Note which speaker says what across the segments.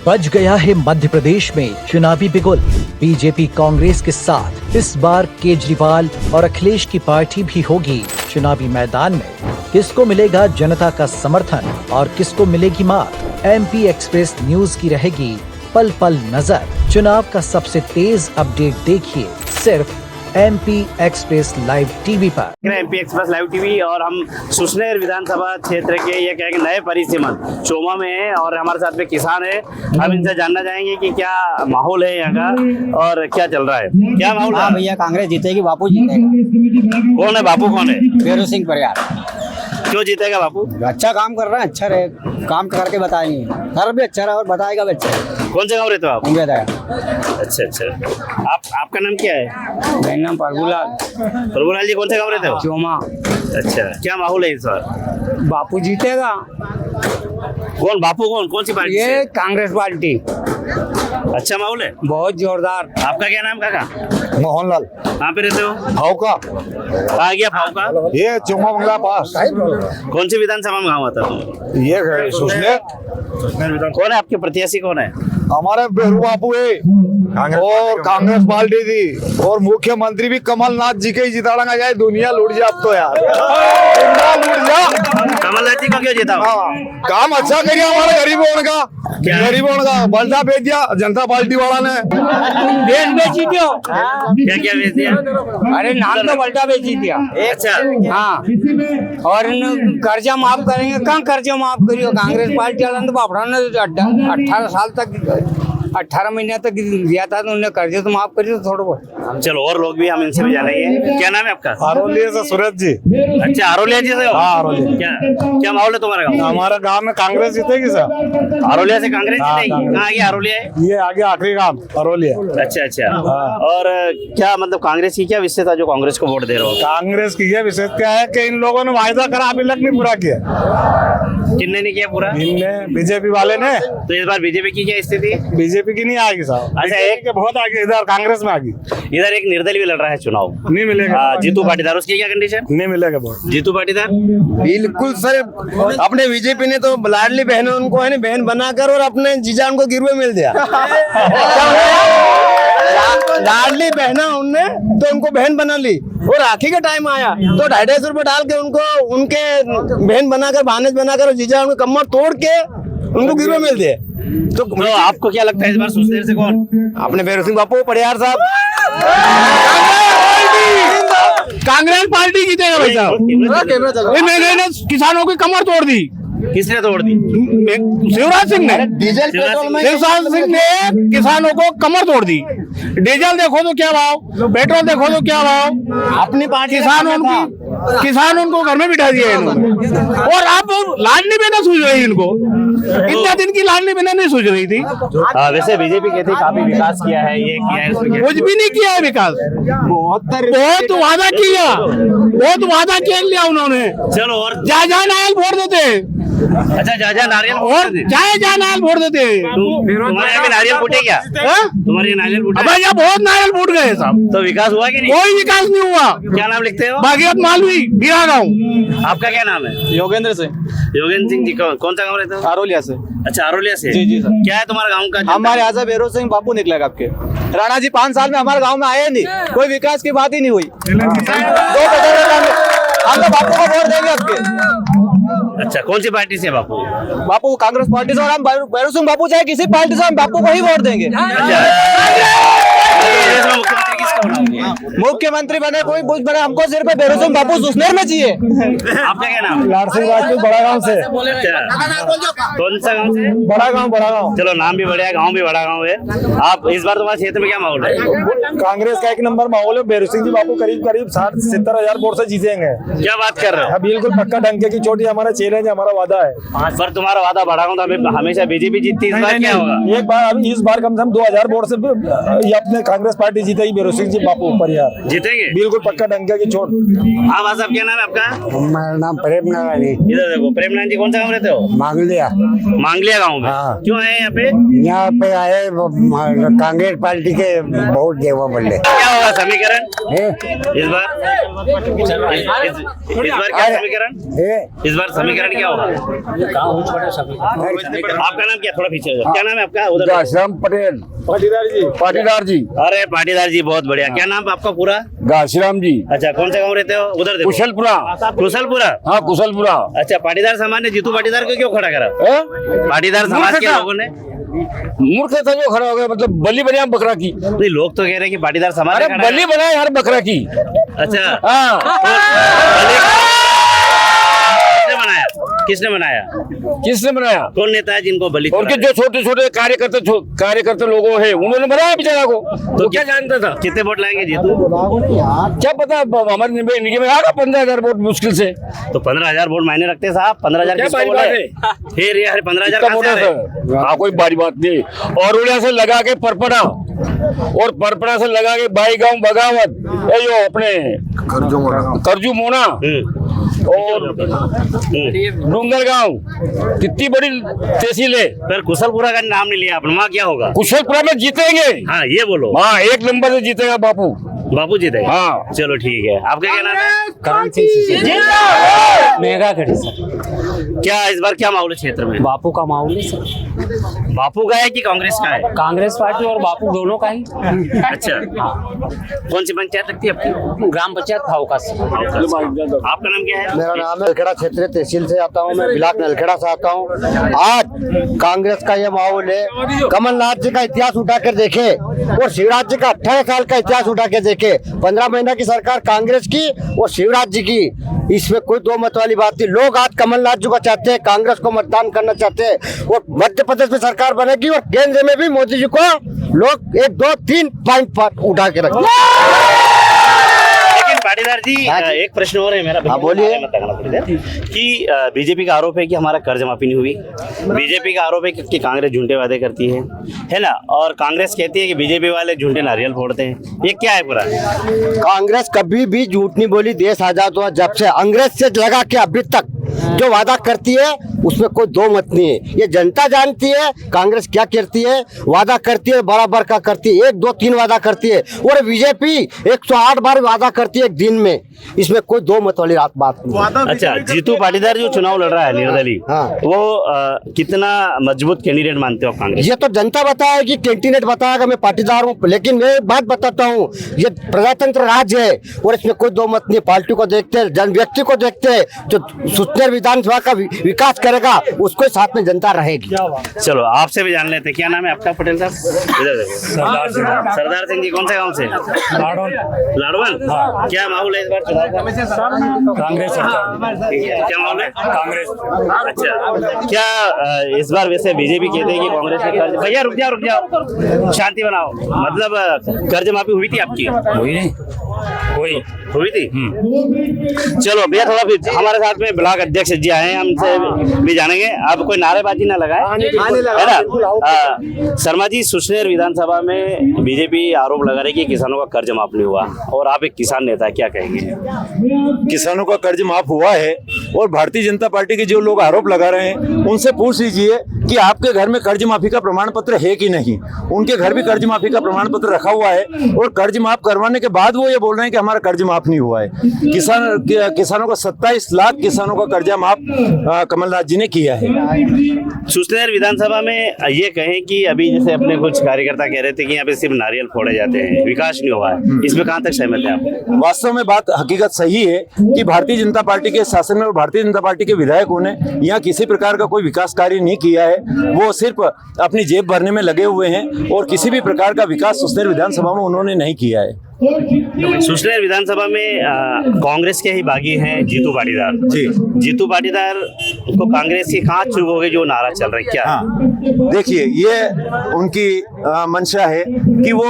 Speaker 1: बज गया है मध्य प्रदेश में चुनावी बिगुल। बीजेपी कांग्रेस के साथ इस बार केजरीवाल और अखिलेश की पार्टी भी होगी चुनावी मैदान में। किसको मिलेगा जनता का समर्थन और किसको मिलेगी मात? एमपी एक्सप्रेस न्यूज की रहेगी पल पल नजर। चुनाव का सबसे तेज अपडेट देखिए सिर्फ एमपी एक्सप्रेस लाइव टीवी पर।
Speaker 2: एमपी एक्सप्रेस लाइव टीवी और हम सुसनेर विधानसभा क्षेत्र के ये कहेंगे नए परिसीमन चोमा में है और हमारे साथ में किसान है। हम इनसे जानना चाहेंगे कि क्या माहौल है यहाँ का और क्या चल रहा है, क्या माहौल है?
Speaker 3: हाँ भैया, कांग्रेस जीतेगी, बापू जीतेगा।
Speaker 2: कौन है बापू, कौन है?
Speaker 3: बेरू सिंह परियार।
Speaker 2: क्यों जीतेगा बापू?
Speaker 3: अच्छा काम कर रहा है, अच्छा रहे, काम करके बताएंगे, सर भी अच्छा रहा और बताएगा भी अच्छा है।
Speaker 2: कौन से गाँव रहते हो आप?
Speaker 3: अच्छा।
Speaker 2: अच्छा, आपका नाम क्या है?
Speaker 3: मेरा नाम प्रभुलाल।
Speaker 2: प्रभुलाल जी, कौन से गाँव रहते हो?
Speaker 3: चोमा।
Speaker 2: अच्छा, क्या माहौल है इस बार?
Speaker 3: बापू जीतेगा।
Speaker 2: कौन बापू, कौन सी पार्टी
Speaker 3: ये
Speaker 2: से?
Speaker 3: कांग्रेस पार्टी।
Speaker 2: अच्छा माहौल है,
Speaker 3: बहुत जोरदार।
Speaker 2: आपका क्या नाम काका?
Speaker 4: मोहनलाल।
Speaker 2: कहाँ पे रहते हो?
Speaker 4: भावका।
Speaker 2: आ गया भावका?
Speaker 4: ये चोमा बंगला पास।
Speaker 2: कौन सी विधानसभा में गाँव आता है?
Speaker 4: ये सुसनेर।
Speaker 2: कौन है आपके प्रत्याशी, कौन है?
Speaker 4: हमारे बेरू बापू है और कांग्रेस पार्टी थी और मुख्यमंत्री भी कमलनाथ जी के ही जिताना जाए। दुनिया लूट जा अब तो यार, दुनिया लूट जा।
Speaker 2: कमलनाथ जी को क्यों जिताओ?
Speaker 4: काम अच्छा करिए हमारे गरीबों का, गरीबों का बल्टा भेज दिया जनता पार्टी वाला ने।
Speaker 3: देश बेची दियो।
Speaker 2: क्या क्या भेज दिया?
Speaker 3: अरे नाम तो बल्टा बेची दिया।
Speaker 2: अच्छा,
Speaker 3: हाँ, और कर्जा माफ करेंगे। कहाँ कर्जा माफ करियो? कांग्रेस पार्टी वाला तो बापड़ा ने 18 साल तक 18 महीने तक दिया था, तो उन्हें कर्जे तो माफ करिए थोड़ा बहुत।
Speaker 2: चलो और लोग भी, हम इनसे भी जानेंगे। क्या नाम है आपका?
Speaker 4: आरोलिया से सूरज जी।
Speaker 2: अच्छा, आरोलिया जी से हो?
Speaker 4: हाँ, आरोलिया।
Speaker 2: क्या माहौल है तुम्हारा गाँव?
Speaker 4: हमारा गांव में कांग्रेस जीतेगी सर।
Speaker 2: आरोलिया से कांग्रेस
Speaker 4: हाँ,
Speaker 2: जीतेगी? कहाँ गया आरोलिया है?
Speaker 4: ये आगे आखिरी काम आरोलिया।
Speaker 2: अच्छा। और क्या मतलब कांग्रेस की क्या विशेषता जो कांग्रेस को वोट दे रहे हो?
Speaker 4: कांग्रेस की ये विशेषता क्या है कि इन लोगों ने वायदा करा अभी तक नहीं पूरा किया।
Speaker 2: किन्ने नहीं किया पूरा?
Speaker 4: इनने बीजेपी वाले ने।
Speaker 2: तो इस बार बीजेपी की क्या स्थिति?
Speaker 4: बीजेपी की नहीं आएगी साहब।
Speaker 2: अच्छा,
Speaker 4: एक के बहुत आगे, इधर कांग्रेस में आगे।
Speaker 2: इधर एक निर्दलीय भी लड़ रहा है चुनाव,
Speaker 4: नहीं मिलेगा।
Speaker 2: जीतू पाटीदार, उसकी क्या कंडीशन?
Speaker 4: नहीं मिलेगा बहुत।
Speaker 2: जीतू पाटीदार
Speaker 5: बिल्कुल सर, अपने बीजेपी ने तो लाडली बहन उनको है ना बहन बनाकर और अपने जीजा उनको गिरवे मिल दिया। लाडली बहना उनने तो उनको बहन बना ली और राखी का टाइम आया तो 250 रुपए डाल के उनको उनके बहन बनाकर भानेज बनाकर और जीजा उनको कमर तोड़ के उनको गिरवे मिल दिए।
Speaker 2: तो आपको क्या लगता है इस बार सुसनेर से कौन?
Speaker 5: अपने बेरू सिंह बापू परियार साहब।
Speaker 6: कांग्रेस पार्टी जीतेगा भाई साहब। मैंने किसानों की कमर तोड़ दी।
Speaker 2: किसने तोड़ दी?
Speaker 6: शिवराज सिंह ने।
Speaker 5: डीजल पेट्रोल में
Speaker 6: शिवराज सिंह ने किसानों को कमर तोड़ दी। डीजल देखो तो क्या भाव, पेट्रोल देखो तो क्या भाव।
Speaker 5: अपनी पार्टी
Speaker 6: किसान उनको घर में बिठा दिया इन्होंने। और अब लाडली बहना सूझ रही इनको, इतना दिन की लाडली बहना नहीं सूझ रही थी।
Speaker 2: वैसे बीजेपी कहती काफी विकास किया है, ये किया है, उसमें
Speaker 6: कुछ भी नहीं किया है विकास। बहुत वादा किया लिया उन्होंने।
Speaker 2: चलो और
Speaker 6: जहाँ नायल वोट देते।
Speaker 2: अच्छा, जा नारियल
Speaker 6: और जहाँ नायल वोट देते।
Speaker 2: तुम्हारे यहाँ भी नारियल फूटे क्या? तुम्हारे यहाँ नारियल फूटे?
Speaker 6: अब यहाँ बहुत नारियल फूट गए साहब।
Speaker 2: तो विकास हुआ कि नहीं?
Speaker 6: कोई विकास नहीं हुआ।
Speaker 2: क्या नाम लिखते हो?
Speaker 6: भागीरथ मालवी, बीरा गाँव।
Speaker 2: आपका क्या नाम है?
Speaker 5: योगेंद्र सिंह।
Speaker 2: योगेंद्र सिंह जी, कौन सा गाँव रहते हो?
Speaker 5: आरोलिया से।
Speaker 2: अच्छा, आरोलिया से।
Speaker 5: जी सर।
Speaker 2: क्या है तुम्हारे गाँव का?
Speaker 5: हमारे यहाँ से बेरू सिंह बापू निकलेगा आपके। राणा जी 5 साल में हमारे गांव में आए नहीं, कोई विकास की बात ही नहीं हुई। 2 हम तो बापू को वोट देंगे आपके।
Speaker 2: अच्छा, कौन सी पार्टी से बापू?
Speaker 5: बापू कांग्रेस पार्टी से और हम बेरू सिंह बापू चाहे किसी पार्टी से हम बापू को ही वोट देंगे।
Speaker 2: मुख्यमंत्री किसका बनाओगे?
Speaker 5: मुख्यमंत्री बने कोई कुछ बने, हमको सिर्फ बेरू सिंह बापू सुसनेर में चाहिए।
Speaker 2: आपका क्या नाम?
Speaker 4: लाड सिंह राजपूत, बड़ा गांव से।
Speaker 2: कौन सा गाँव से?
Speaker 4: बड़ा गांव।
Speaker 2: चलो, नाम भी बढ़िया, गाँव भी बड़ा गाँव है। आप इस बार तुम्हारे क्षेत्र में क्या माहौल है?
Speaker 4: कांग्रेस का 1 नंबर माहौल है। बेरू सिंह जी बापू करीब 60-70 हजार वोट से जीतेंगे।
Speaker 2: क्या बात कर रहे हो?
Speaker 4: बिल्कुल पक्का, डंके की चोटी हमारा चैलेंज, हमारा वादा है।
Speaker 2: पर तुम्हारा वादा बढ़ा हूँ तो हमेशा बीजेपी जीतती, इस बार क्या होगा?
Speaker 4: एक बार अभी इस बार कम से कम 2000 वोट से ये अपने कांग्रेस पार्टी जीतेगी बेरू जोशी जी बापू परियार
Speaker 2: जीतेंगे?
Speaker 4: बिल्कुल पक्का डंका की चोट।
Speaker 2: हाँ भाई साहब, क्या नाम है आपका?
Speaker 3: मेरा नाम प्रेम नारायण
Speaker 2: इधर देखो, प्रेमनाथ जी कौन सा गाँव रहते हो?
Speaker 3: मांगलिया।
Speaker 2: मांगलिया गाँव में।
Speaker 3: हाँ।
Speaker 2: क्यों आए यहाँ पे?
Speaker 3: यहाँ पे आए कांग्रेस पार्टी के बहुत देवा बोले।
Speaker 2: क्या होगा समीकरण इस बार? इस बार क्या समीकरण? इस बार समीकरण क्या होगा? आपका नाम क्या? थोड़ा पीछे हो जाओ। क्या नाम है आपका? उधर
Speaker 3: घासीराम पटेल। पाटीदार जी।
Speaker 2: अरे पाटीदार जी, बहुत बढ़िया। क्या नाम है आपका पूरा?
Speaker 3: घासीराम जी।
Speaker 2: अच्छा, कौन सा गाँव रहते हो? उधर देखो।
Speaker 3: कुशलपुरा।
Speaker 2: कुशलपुरा।
Speaker 3: हाँ कुशलपुरा।
Speaker 2: अच्छा, पाटीदार समाज ने जीतू पाटीदार को क्यों खड़ा करा? पाटीदार समाज के लोगों ने?
Speaker 3: मूर्ख था जो खड़ा हो गया, मतलब बलि बनाया बकरा की।
Speaker 2: नहीं, लोग तो कह रहे हैं कि पाटीदार समाज
Speaker 3: अरे
Speaker 2: ने खड़ा
Speaker 3: बलि बनाया यार बकरा की।
Speaker 2: करा। अच्छा,
Speaker 3: हाँ
Speaker 2: किसने बनाया?
Speaker 3: किसने बनाया?
Speaker 2: कौन नेता है जिनको बलि?
Speaker 3: उनके जो छोटे छोटे कार्यकर्ता लोगों हैं उन्होंने बनाया बेचारा को। तो क्या जानता था?
Speaker 2: कितने वोट लाएंगे जीतू?
Speaker 3: क्या पता, हमारे निकी में आगा 15,000 वोट मुश्किल से।
Speaker 2: तो 15,000 वोट मायने रखते हैं साहब। 15,000
Speaker 3: क्या
Speaker 2: किसको
Speaker 3: बारी
Speaker 2: बोले?
Speaker 3: बात है?
Speaker 2: फिर यार 15,000
Speaker 3: इतना
Speaker 2: कहाँ से
Speaker 3: मोटा
Speaker 2: आ रहे?
Speaker 3: सा। हाँ कोई बड़ी बात नहीं। और उड़िया से लगा के परपड़ा, और परपड़ा से लगा के बाई गाँव बगावत, ये जो अपने करजू मोना और डूंगर गांव, कितनी बड़ी तहसील है।
Speaker 2: फिर कुशलपुरा का नाम नहीं लिया आपने, वहाँ क्या होगा?
Speaker 3: कुशलपुरा में जीतेंगे।
Speaker 2: हाँ ये बोलो।
Speaker 3: हाँ 1 नंबर से जीतेगा बापू।
Speaker 2: बापू जीतेगा?
Speaker 3: हाँ।
Speaker 2: चलो ठीक है। आपका क्या नाम है?
Speaker 7: करण सिंह मेगा खड़ी सर।
Speaker 2: क्या इस बार क्या माहौल है क्षेत्र में?
Speaker 7: बापू का माहौल है सर।
Speaker 2: बापू का है कि कांग्रेस का है?
Speaker 7: कांग्रेस पार्टी और बापू दोनों का ही।
Speaker 2: अच्छा, कौन सी पंचायत लगती है आपकी?
Speaker 7: ग्राम पंचायत फाउकास।
Speaker 2: आपका नाम क्या है?
Speaker 5: मेरा नाम है नलखेड़ा क्षेत्रीय तहसील से आता हूँ मैं, ब्लॉक नलखेड़ा से आता हूँ। आज कांग्रेस का ये माहौल है। कमलनाथ जी का इतिहास उठा कर देखे और शिवराज जी का 18 साल का इतिहास उठा के देखे। 15 महीना की सरकार कांग्रेस की और शिवराज जी की, इसमें कोई दो मत वाली बात नहीं। लोग आज कमलनाथ जी को चाहते हैं, कांग्रेस को मतदान करना चाहते हैं और मध्य प्रदेश में सरकार बनेगी और केंद्र में भी मोदी जी को लोग 1, 2, 3 पॉइंट पर उठा के रखेंगे।
Speaker 2: लेकिन पाटीदार जी, एक प्रश्न और है मेरा।
Speaker 5: बोलिए।
Speaker 2: कि बीजेपी का आरोप है कि हमारा कर्ज माफी नहीं हुई। बीजेपी का आरोप है कि कांग्रेस झूठे वादे करती है ना? और कांग्रेस कहती है कि बीजेपी वाले झूठे नारियल फोड़ते हैं। ये क्या है पूरा?
Speaker 5: कांग्रेस कभी भी झूठ नहीं बोली। देश आजाद हुआ जब से, अंग्रेज से लगा के अभी तक जो वादा करती है उसमें कोई दो मत नहीं है। ये जनता जानती है कांग्रेस क्या करती है। वादा करती है, बराबर का करती है, 1, 2, 3 वादा करती है। और बीजेपी 108 बार वादा करती है एक दिन में। इसमें कोई दो मत वाली बात नहीं।
Speaker 2: अच्छा, जीतू पाटीदार जो चुनाव लड़ रहा है निर्दलीय,
Speaker 5: हाँ।
Speaker 2: वो कितना मजबूत कैंडिडेट मानते हो आप कांग्रेस?
Speaker 5: ये तो जनता बताएगी, कैंडिडेट बताएगा। मैं पाटीदार हूँ, लेकिन मैं एक बात बताता हूँ, ये प्रजातंत्र राज्य है और इसमें कोई दो मत नहीं। पार्टी को देखते हैं, जन व्यक्ति को देखते हैं। जो सुसनेर विधानसभा का विकास करेगा उसको साथ में जनता रहेगी।
Speaker 2: चलो आपसे भी जान लेते हैं। क्या नाम है आपका पटेल साहब? इधर देखो। सरदार सिंह जी कौन से गाँव से? लाडवन। क्या माहौल है इस बार चुनाव का?
Speaker 6: कांग्रेस सरकार।
Speaker 2: क्या माहौल है?
Speaker 6: कांग्रेस।
Speaker 2: अच्छा, क्या इस बार वैसे बीजेपी कहते हैं कि कांग्रेस ने कर्ज, भैया रुक जाओ, शांति बनाओ। मतलब कर्ज माफी हुई थी आपकी?
Speaker 6: हुई नहीं
Speaker 2: हुई थी। चलो भैया, थोड़ा भी हमारे साथ में ब्लॉक अध्यक्ष जी आए हैं, हमसे भी जानेंगे। अब कोई नारेबाजी ना लगाए, है ना? शर्मा जी, सुसनेर विधानसभा में बीजेपी आरोप लगा रही है कि किसानों का कर्ज माफ नहीं हुआ, और आप एक किसान नेता, क्या कहेंगे?
Speaker 4: किसानों का कर्ज माफ हुआ है और भारतीय जनता पार्टी के जो लोग आरोप लगा रहे हैं उनसे पूछ लीजिए कि आपके घर में कर्ज माफी का प्रमाण पत्र है कि नहीं। उनके घर भी कर्ज माफी का प्रमाण पत्र रखा हुआ है और कर्ज माफ करवाने के बाद वो ये बोल रहे हैं कि हमारा कर्ज माफ नहीं हुआ है। किसानों का 27 लाख किसानों का कर्जा माफ कमलनाथ जी ने किया है।
Speaker 2: सुसनेर विधानसभा में ये कहें कि अभी जैसे अपने कुछ कार्यकर्ता कह रहे थे कि यहाँ पे सिर्फ नारियल फोड़े जाते हैं, विकास नहीं हुआ है, इसमें कहाँ तक सहमत है आप?
Speaker 4: वास्तव में बात हकीकत सही है कि भारतीय जनता पार्टी के शासन में और भारतीय जनता पार्टी के विधायकों ने यहाँ किसी प्रकार का कोई विकास कार्य नहीं किया है। वो सिर्फ अपनी जेब भरने में लगे हुए हैं और किसी भी प्रकार का विकास सुसनेर विधानसभा में उन्होंने नहीं किया है।
Speaker 2: सुसनेर विधानसभा में कांग्रेस के ही बागी हैं जीतू पाटीदार
Speaker 4: जी।
Speaker 2: जीतू पाटीदार को कांग्रेस की कहाँ चुभ हो गई जो नारा चल रहा है, क्या?
Speaker 4: हाँ, देखिए, ये उनकी मंशा है कि वो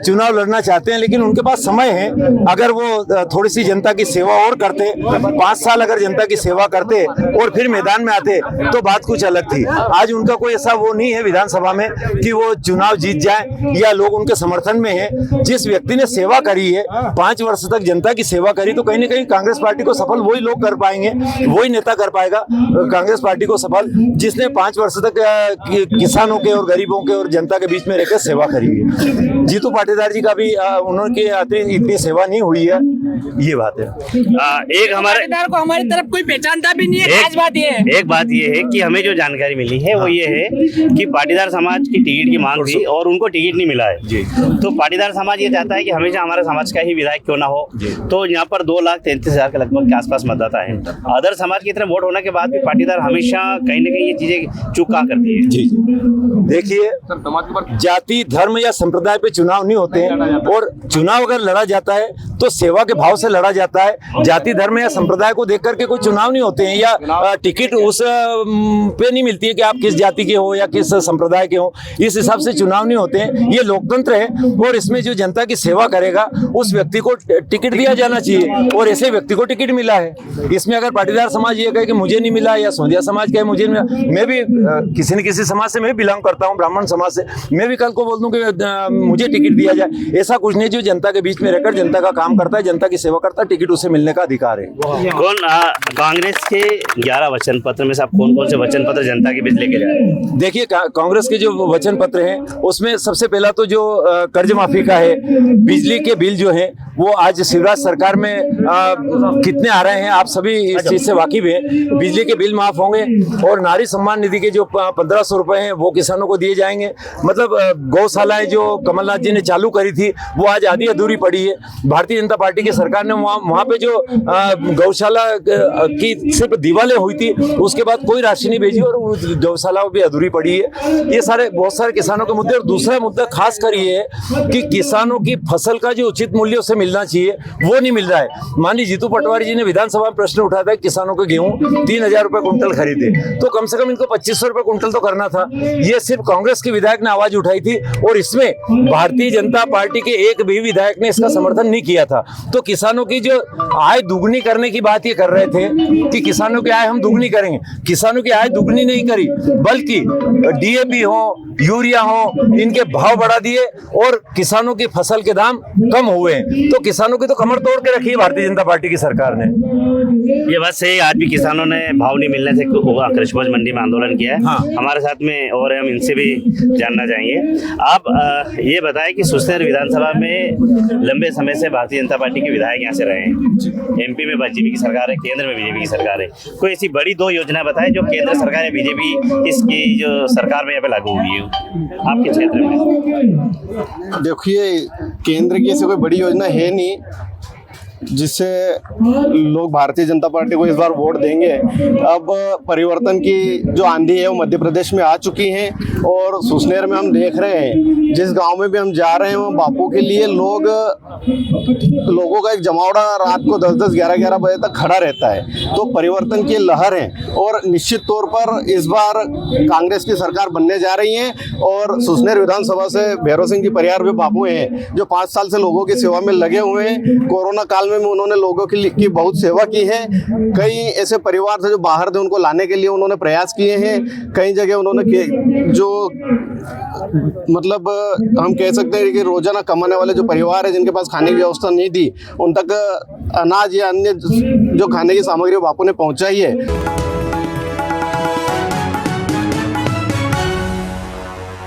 Speaker 4: चुनाव लड़ना चाहते हैं, लेकिन उनके पास समय है। अगर वो थोड़ी सी जनता की सेवा और करते, 5 साल अगर जनता की सेवा करते और फिर मैदान में आते तो बात कुछ अलग थी। आज उनका कोई ऐसा वो नहीं है विधानसभा में कि वो चुनाव जीत जाए या लोग उनके समर्थन में हैं। जिस व्यक्ति ने सेवा करी है, 5 वर्ष तक जनता की सेवा करी, तो कहीं ना कहीं कांग्रेस पार्टी को सफल वही लोग कर पाएंगे, वही नेता कर पाएगा कांग्रेस पार्टी को सफल जिसने 5 वर्ष तक किसानों के और गरीबों के और जनता के बीच में रहकर सेवा करी है। जीतू पाटीदार जी का भी उन्होंने इतनी सेवा नहीं हुई है, ये बात है।
Speaker 2: एक हमारे
Speaker 8: को हमारी तरफ कोई पहचानता भी नहीं है। खास बात ये है,
Speaker 2: एक बात ये है कि हमें जो जानकारी मिली है वो ये है कि पाटीदार समाज की टिकट की मांग थी और उनको टिकट नहीं मिला है। तो पाटीदार समाज ये चाहता है कि हमेशा हमारे समाज का ही विधायक क्यों ना हो। तो यहाँ पर 2,33,000 के लगभग के आसपास मतदाता है। अदर समाज की तरफ वोट होने के बाद भी पाटीदार हमेशा कहीं ना कहीं ये चीजें चूक कहाँ करती है।
Speaker 4: जी देखिए, जाति धर्म या संप्रदाय पे चुनाव नहीं होते हैं, और चुनाव अगर लड़ा जाता है तो सेवा के भाव से लड़ा जाता है। जाति धर्म या संप्रदाय को देख करके कोई चुनाव नहीं होते हैं, या टिकट उस पे नहीं मिलती है कि आप किस जाति के हो या किस संप्रदाय के हो, इस हिसाब से चुनाव नहीं होते हैं। ये लोकतंत्र है और इसमें जो जनता की सेवा करेगा उस व्यक्ति को टिकट दिया जाना चाहिए, और ऐसे व्यक्ति को टिकट मिला है। इसमें अगर पाटीदार समाज ये कहे कि मुझे नहीं मिला या सोंधिया समाज कहे मुझे नहीं मिला, मैं भी किसी न किसी समाज से मैं बिलोंग करता हूँ, ब्राह्मण समाज से, मैं भी कल को बोल दूं कि मुझे टिकट दिया जाए। ऐसा कुछ नहीं, जो जनता के बीच में रहकर जनता का काम करता है, जनता की सेवा करता है, टिकट उसे मिलने का अधिकार है।
Speaker 2: कौन कांग्रेस के 11 वचन पत्र में से आप कौन कौन से वचन पत्र जनता के बीच लेके जाए?
Speaker 4: देखिए, कांग्रेस के जो वचन पत्र हैं उसमें सबसे पहला तो जो कर्ज माफी का है, बिजली के बिल जो है वो आज शिवराज सरकार में कितने आ रहे हैं आप सभी इस चीज से वाकिफ हैं। बिजली के बिल माफ होंगे और नारी सम्मान निधि के जो 1500 रुपए हैं वो किसानों को दिए जाएंगे। मतलब गौशालाएं जो कमलनाथ जी ने चालू करी थी वो आज आधी अधूरी पड़ी है। भारतीय जनता पार्टी की सरकार ने वहाँ पे जो गौशाला की सिर्फ दीवारें हुई थी, उसके बाद कोई राशि नहीं भेजी और गौशाला भी अधूरी पड़ी है। ये सारे बहुत सारे किसानों के मुद्दे। और दूसरा मुद्दा खास कर ये है कि किसानों की फसल का जो उचित मूल्य उसे मिलना चाहिए वो नहीं मिल रहा है। माननीय जीतू पटवारी जी ने विधानसभा में प्रश्न उठाया था, किसानों को गेहूं 3,000 रुपए कुंटल खरीदे, तो कम से कम इनको 2,500 रुपए कुंटल तो करना था। ये सिर्फ कांग्रेस के विधायक ने आवाज उठाई थी और इसमें भारतीय जनता पार्टी के एक भी विधायक ने इसका समर्थन नहीं किया था। तो किसानों की जो आय दुगनी करने की बात ये कर रहे थे कि किसानों की आय हम दुगनी करेंगे। किसानों की आय दुगनी नहीं करी, बल्कि डीएपी हो, यूरिया हो, इनके भाव बढ़ा दिए और किसानों की फसल के दाम कम हुए। तो किसानों की तो कमर तोड़ के रखी है भारतीय जनता पार्टी की सरकार ने।
Speaker 2: ये बात सही। आज भी किसानों ने भाव नहीं मिलने से कृषि उपज मंडी में आंदोलन किया है। हाँ। हमारे साथ में और हम इनसे भी जानना चाहेंगे। आप ये बताएं कि सुसनेर विधानसभा में लंबे समय से भारतीय जनता पार्टी के विधायक यहाँ से रहे हैं। एमपी में बीजेपी की सरकार है, केंद्र में बीजेपी की सरकार है। कोई ऐसी बड़ी 2 योजना बताएं जो केंद्र सरकार या बीजेपी इसकी जो सरकार में यहाँ पे लागू हुई है आपके क्षेत्र में।
Speaker 5: देखिए, केंद्र की ऐसी कोई बड़ी योजना है नहीं जिससे लोग भारतीय जनता पार्टी को इस बार वोट देंगे। अब परिवर्तन की जो आंधी है वो मध्य प्रदेश में आ चुकी है और सुसनेर में हम देख रहे हैं, जिस गांव में भी हम जा रहे हैं वो बापू के लिए लोगों का एक जमावड़ा रात को 10-10, 11-11 बजे तक खड़ा रहता है। तो परिवर्तन की लहर है और निश्चित तौर पर इस बार कांग्रेस की सरकार बनने जा रही है। और सुसनेर विधानसभा से भैरव सिंह जी परिवार भी बापू हैं जो 5 साल से लोगों की सेवा में लगे हुए हैं। कोरोना काल में उन्होंने लोगों की बहुत सेवा की है। कई ऐसे परिवार थे जो बाहर थे, उनको लाने के लिए उन्होंने प्रयास किए हैं। कई जगह उन्होंने जो मतलब हम कह सकते हैं कि रोजाना कमाने वाले जो परिवार है जिनके पास खाने की व्यवस्था नहीं थी, उन तक अनाज या अन्य जो खाने की सामग्री बापू ने पहुंचाई है।